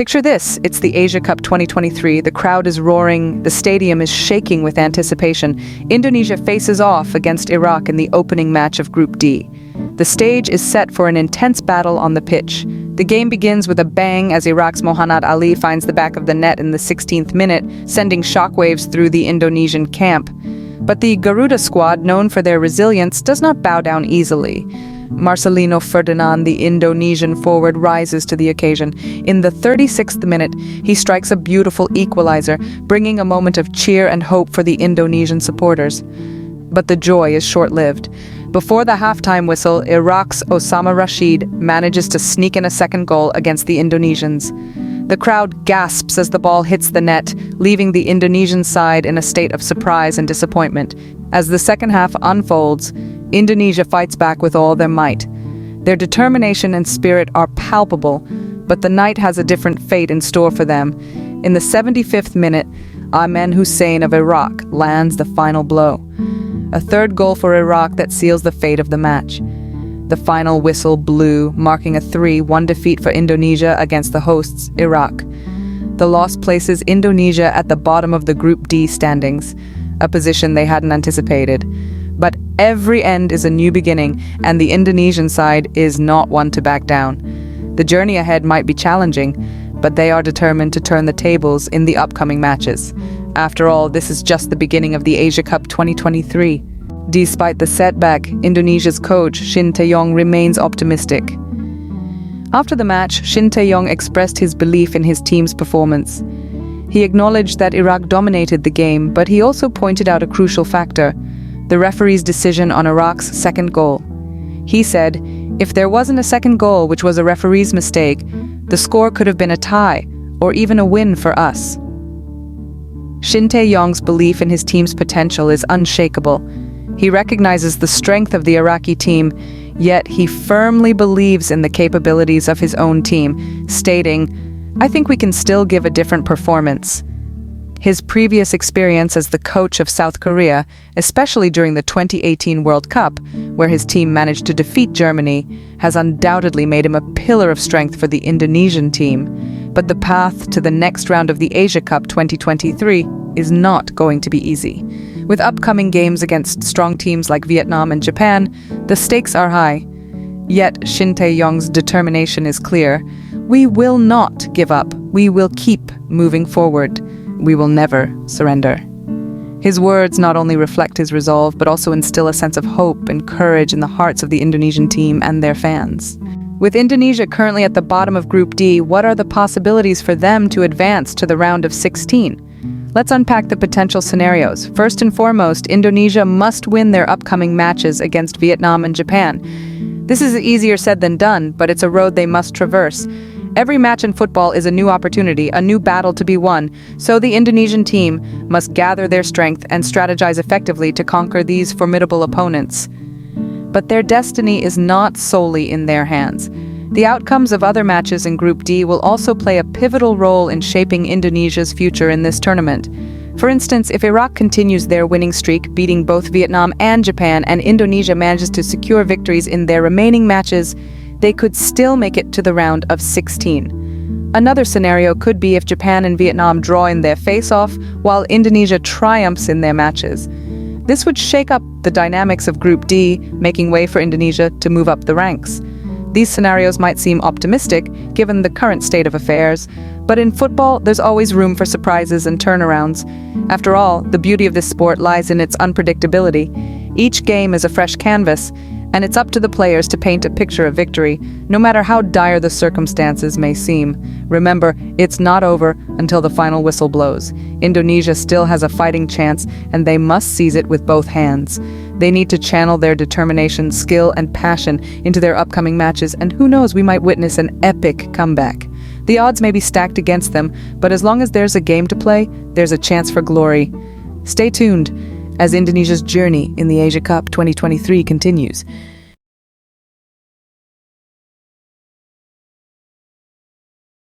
Picture this, it's the Asia Cup 2023, the crowd is roaring, the stadium is shaking with anticipation. Indonesia faces off against Iraq in the opening match of Group D. The stage is set for an intense battle on the pitch. The game begins with a bang as Iraq's Mohammad Ali finds the back of the net in the 16th minute, sending shockwaves through the Indonesian camp. But the Garuda squad, known for their resilience, does not bow down easily. Marcelino Ferdinand, the Indonesian forward, rises to the occasion. In the 36th minute, he strikes a beautiful equalizer, bringing a moment of cheer and hope for the Indonesian supporters. But the joy is short-lived. Before the halftime whistle, Iraq's Osama Rashid manages to sneak in a second goal against the Indonesians. The crowd gasps as the ball hits the net, leaving the Indonesian side in a state of surprise and disappointment. As the second half unfolds, Indonesia fights back with all their might. Their determination and spirit are palpable, but the night has a different fate in store for them. In the 75th minute, Ayman Hussein of Iraq lands the final blow. A third goal for Iraq that seals the fate of the match. The final whistle blew, marking a 3-1 defeat for Indonesia against the hosts, Iraq. The loss places Indonesia at the bottom of the Group D standings, a position they hadn't anticipated. But every end is a new beginning, and the Indonesian side is not one to back down. The journey ahead might be challenging, but they are determined to turn the tables in the upcoming matches. After all, this is just the beginning of the Asia Cup 2023. Despite the setback, Indonesia's coach, Shin Tae Yong, remains optimistic. After the match, Shin Tae Yong expressed his belief in his team's performance. He acknowledged that Iraq dominated the game, but he also pointed out a crucial factor: the referee's decision on Iraq's second goal. He said, if there wasn't a second goal, which was a referee's mistake, the score could have been a tie, or even a win for us. Shin Tae Yong's belief in his team's potential is unshakable. He recognizes the strength of the Iraqi team, yet he firmly believes in the capabilities of his own team, stating, I think we can still give a different performance. His previous experience as the coach of South Korea, especially during the 2018 World Cup, where his team managed to defeat Germany, has undoubtedly made him a pillar of strength for the Indonesian team. But the path to the next round of the Asia Cup 2023 is not going to be easy. With upcoming games against strong teams like Vietnam and Japan, the stakes are high. Yet Shin Tae Yong's determination is clear. We will not give up. We will keep moving forward. We will never surrender. His words not only reflect his resolve, but also instill a sense of hope and courage in the hearts of the Indonesian team and their fans. With Indonesia currently at the bottom of Group D, what are the possibilities for them to advance to the round of 16? Let's unpack the potential scenarios. First and foremost, Indonesia must win their upcoming matches against Vietnam and Japan. This is easier said than done, but it's a road they must traverse. Every match in football is a new opportunity, a new battle to be won, so the Indonesian team must gather their strength and strategize effectively to conquer these formidable opponents. But their destiny is not solely in their hands. The outcomes of other matches in Group D will also play a pivotal role in shaping Indonesia's future in this tournament. For instance, if Iraq continues their winning streak, beating both Vietnam and Japan, and Indonesia manages to secure victories in their remaining matches, they could still make it to the round of 16. Another scenario could be if Japan and Vietnam draw in their face-off, while Indonesia triumphs in their matches. This would shake up the dynamics of Group D, making way for Indonesia to move up the ranks. These scenarios might seem optimistic, given the current state of affairs, but in football, there's always room for surprises and turnarounds. After all, the beauty of this sport lies in its unpredictability. Each game is a fresh canvas, and it's up to the players to paint a picture of victory, no matter how dire the circumstances may seem. Remember, it's not over until the final whistle blows. Indonesia still has a fighting chance, and they must seize it with both hands. They need to channel their determination, skill, and passion into their upcoming matches, and who knows, we might witness an epic comeback. The odds may be stacked against them, but as long as there's a game to play, there's a chance for glory. Stay tuned as Indonesia's journey in the Asia Cup 2023 continues.